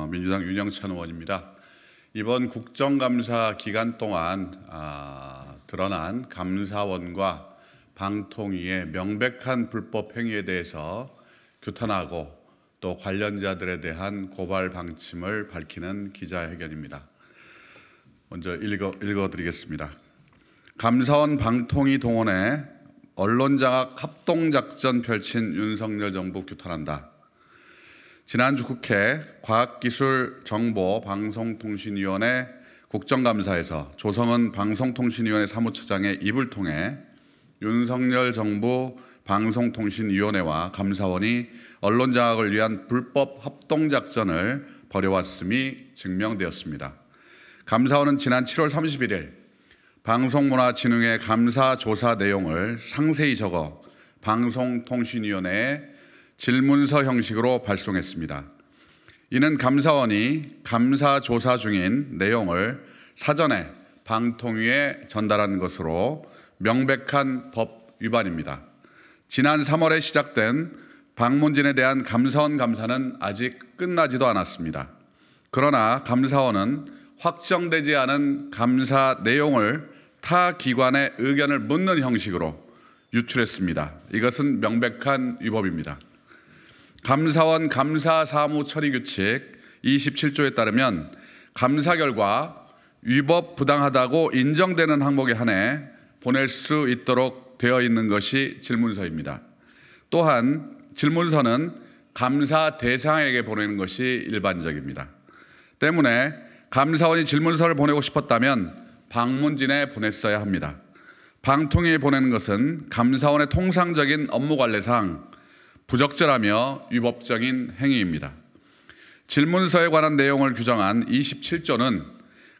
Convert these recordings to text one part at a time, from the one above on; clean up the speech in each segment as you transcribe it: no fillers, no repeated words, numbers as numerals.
민주당 윤영찬 의원입니다. 이번 국정감사 기간 동안 드러난 감사원과 방통위의 명백한 불법 행위에 대해서 규탄하고 또 관련자들에 대한 고발 방침을 밝히는 기자회견입니다. 먼저 읽어드리겠습니다. 감사원 방통위 동원에 언론장악 합동작전 펼친 윤석열 정부 규탄한다. 지난주 국회 과학기술정보방송통신위원회 국정감사에서 조성은 방송통신위원회 사무처장의 입을 통해 윤석열 정부 방송통신위원회와 감사원이 언론장악을 위한 불법 합동작전을 벌여왔음이 증명되었습니다. 감사원은 지난 7월 31일 방송문화진흥회 감사 조사 내용을 상세히 적어 방송통신위원회에 질문서 형식으로 발송했습니다. 이는 감사원이 감사 조사 중인 내용을 사전에 방통위에 전달한 것으로 명백한 법 위반입니다. 지난 3월에 시작된 방문진에 대한 감사원 감사는 아직 끝나지도 않았습니다. 그러나 감사원은 확정되지 않은 감사 내용을 타 기관의 의견을 묻는 형식으로 유출했습니다. 이것은 명백한 위법입니다. 감사원 감사사무처리규칙 27조에 따르면 감사 결과 위법 부당하다고 인정되는 항목에 한해 보낼 수 있도록 되어 있는 것이 질문서입니다. 또한 질문서는 감사 대상에게 보내는 것이 일반적입니다. 때문에 감사원이 질문서를 보내고 싶었다면 방문진에 보냈어야 합니다. 방통위에 보내는 것은 감사원의 통상적인 업무 관례상 부적절하며 위법적인 행위입니다. 질문서에 관한 내용을 규정한 27조는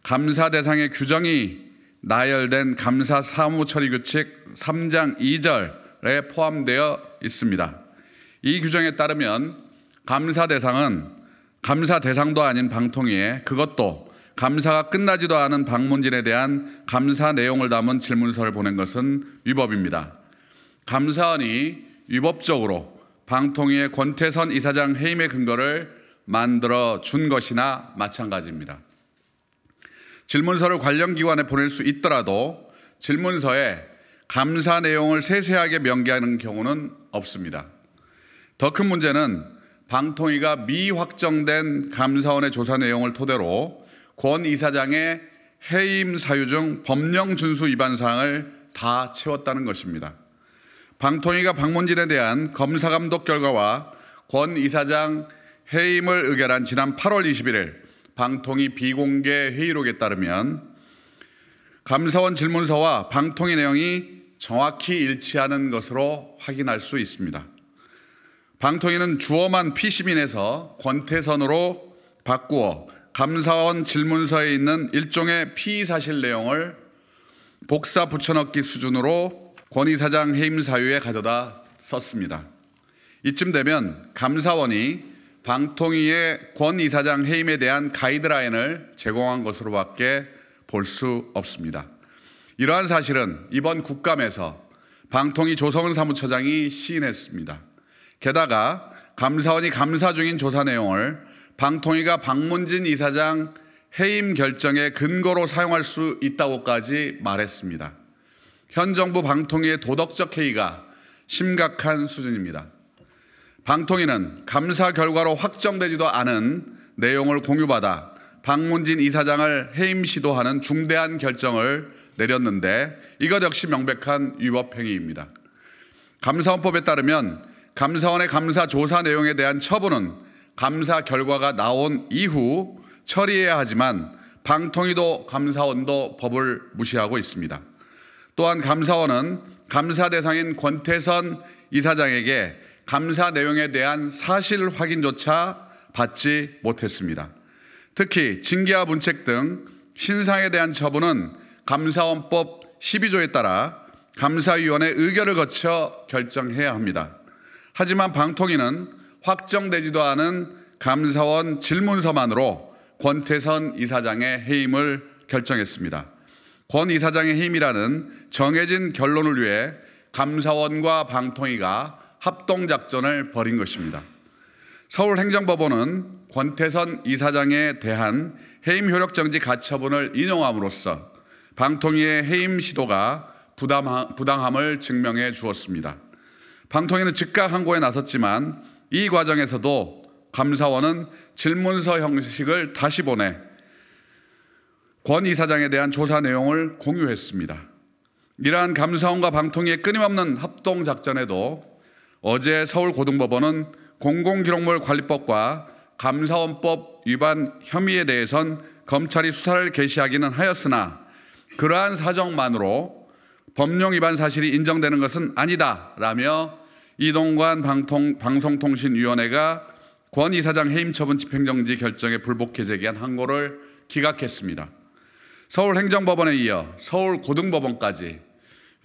감사 대상의 규정이 나열된 감사사무처리규칙 3장 2절에 포함되어 있습니다. 이 규정에 따르면 감사 대상도 아닌 방통위에 그것도 감사가 끝나지도 않은 방문진에 대한 감사 내용을 담은 질문서를 보낸 것은 위법입니다. 감사원이 위법적으로 방통위의 권태선 이사장 해임의 근거를 만들어 준 것이나 마찬가지입니다. 질문서를 관련 기관에 보낼 수 있더라도 질문서에 감사 내용을 세세하게 명기하는 경우는 없습니다. 더 큰 문제는 방통위가 미확정된 감사원의 조사 내용을 토대로 권 이사장의 해임 사유 중 법령 준수 위반 사항을 다 채웠다는 것입니다. 방통위가 방문진에 대한 검사 감독 결과와 권 이사장 해임을 의결한 지난 8월 21일 방통위 비공개 회의록에 따르면 감사원 질문서와 방통위 내용이 정확히 일치하는 것으로 확인할 수 있습니다. 방통위는 주어만 피시민에서 권태선으로 바꾸어 감사원 질문서에 있는 일종의 피의사실 내용을 복사 붙여넣기 수준으로 권 이사장 해임 사유에 가져다 썼습니다. 이쯤 되면 감사원이 방통위의 권 이사장 해임에 대한 가이드라인을 제공한 것으로밖에 볼 수 없습니다. 이러한 사실은 이번 국감에서 방통위 조성은 사무처장이 시인했습니다. 게다가 감사원이 감사 중인 조사 내용을 방통위가 방문진 이사장 해임 결정의 근거로 사용할 수 있다고까지 말했습니다. 현 정부 방통위의 도덕적 해이가 심각한 수준입니다. 방통위는 감사 결과로 확정되지도 않은 내용을 공유받아 방문진 이사장을 해임 시도하는 중대한 결정을 내렸는데 이것 역시 명백한 위법 행위입니다. 감사원법에 따르면 감사원의 감사 조사 내용에 대한 처분은 감사 결과가 나온 이후 처리해야 하지만 방통위도 감사원도 법을 무시하고 있습니다. 또한 감사원은 감사 대상인 권태선 이사장에게 감사 내용에 대한 사실 확인조차 받지 못했습니다. 특히 징계와 문책 등 신상에 대한 처분은 감사원법 12조에 따라 감사위원회 의결을 거쳐 결정해야 합니다. 하지만 방통위는 확정되지도 않은 감사원 질문서만으로 권태선 이사장의 해임을 결정했습니다. 권 이사장의 해임이라는 정해진 결론을 위해 감사원과 방통위가 합동작전을 벌인 것입니다. 서울행정법원은 권태선 이사장에 대한 해임 효력 정지 가처분을 인용함으로써 방통위의 해임 시도가 부당함을 증명해 주었습니다. 방통위는 즉각 항고에 나섰지만 이 과정에서도 감사원은 질문서 형식을 다시 보내 권 이사장에 대한 조사 내용을 공유했습니다. 이러한 감사원과 방통위의 끊임없는 합동작전에도 어제 서울고등법원은 공공기록물관리법과 감사원법 위반 혐의에 대해선 검찰이 수사를 개시하기는 하였으나 그러한 사정만으로 법령 위반 사실이 인정되는 것은 아니다라며 이동관 방송통신위원회가 권 이사장 해임 처분 집행정지 결정에 불복해 제기한 항고를 기각했습니다. 서울행정법원에 이어 서울고등법원까지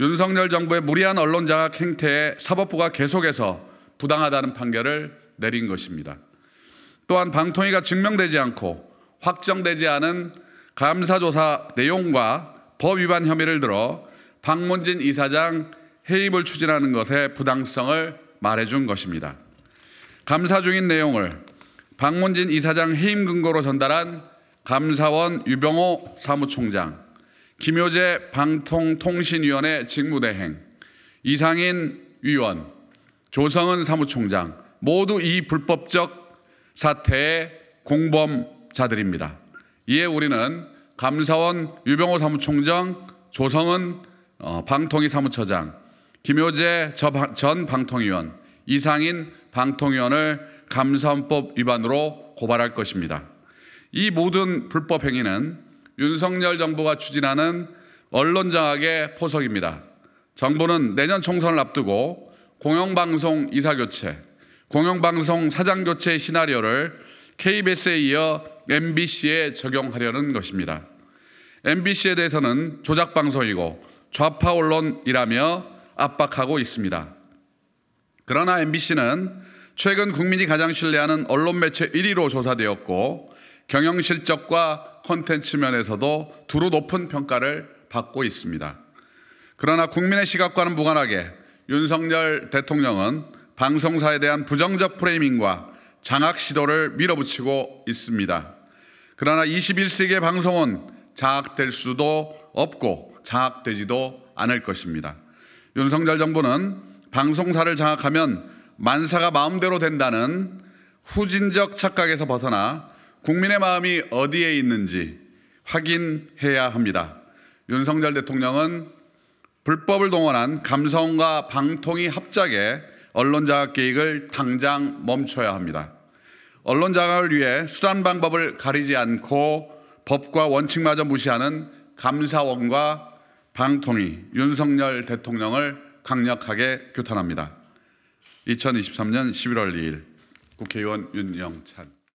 윤석열 정부의 무리한 언론장악 행태에 사법부가 계속해서 부당하다는 판결을 내린 것입니다. 또한 방통위가 증명되지 않고 확정되지 않은 감사조사 내용과 법 위반 혐의를 들어 박문진 이사장 해임을 추진하는 것의 부당성을 말해준 것입니다. 감사 중인 내용을 박문진 이사장 해임 근거로 전달한 감사원 유병호 사무총장, 김효재 방통통신위원회 직무대행, 이상인 위원, 조성은 사무총장 모두 이 불법적 사태의 공범자들입니다. 이에 우리는 감사원 유병호 사무총장, 조성은 방통위 사무처장, 김효재 전 방통위원, 이상인 방통위원을 감사원법 위반으로 고발할 것입니다. 이 모든 불법 행위는 윤석열 정부가 추진하는 언론장악의 포석입니다. 정부는 내년 총선을 앞두고 공영방송 이사교체, 공영방송 사장교체 시나리오를 KBS에 이어 MBC에 적용하려는 것입니다. MBC에 대해서는 조작방송이고 좌파 언론이라며 압박하고 있습니다. 그러나 MBC는 최근 국민이 가장 신뢰하는 언론 매체 1위로 조사되었고 경영 실적과 콘텐츠 면에서도 두루 높은 평가를 받고 있습니다. 그러나 국민의 시각과는 무관하게 윤석열 대통령은 방송사에 대한 부정적 프레이밍과 장악 시도를 밀어붙이고 있습니다. 그러나 21세기의 방송은 장악될 수도 없고 장악되지도 않을 것입니다. 윤석열 정부는 방송사를 장악하면 만사가 마음대로 된다는 후진적 착각에서 벗어나 국민의 마음이 어디에 있는지 확인해야 합니다. 윤석열 대통령은 불법을 동원한 감사원과 방통위 합작의 언론장악 계획을 당장 멈춰야 합니다. 언론장악을 위해 수단 방법을 가리지 않고 법과 원칙마저 무시하는 감사원과 방통위, 윤석열 대통령을 강력하게 규탄합니다. 2023년 11월 2일 국회의원 윤영찬.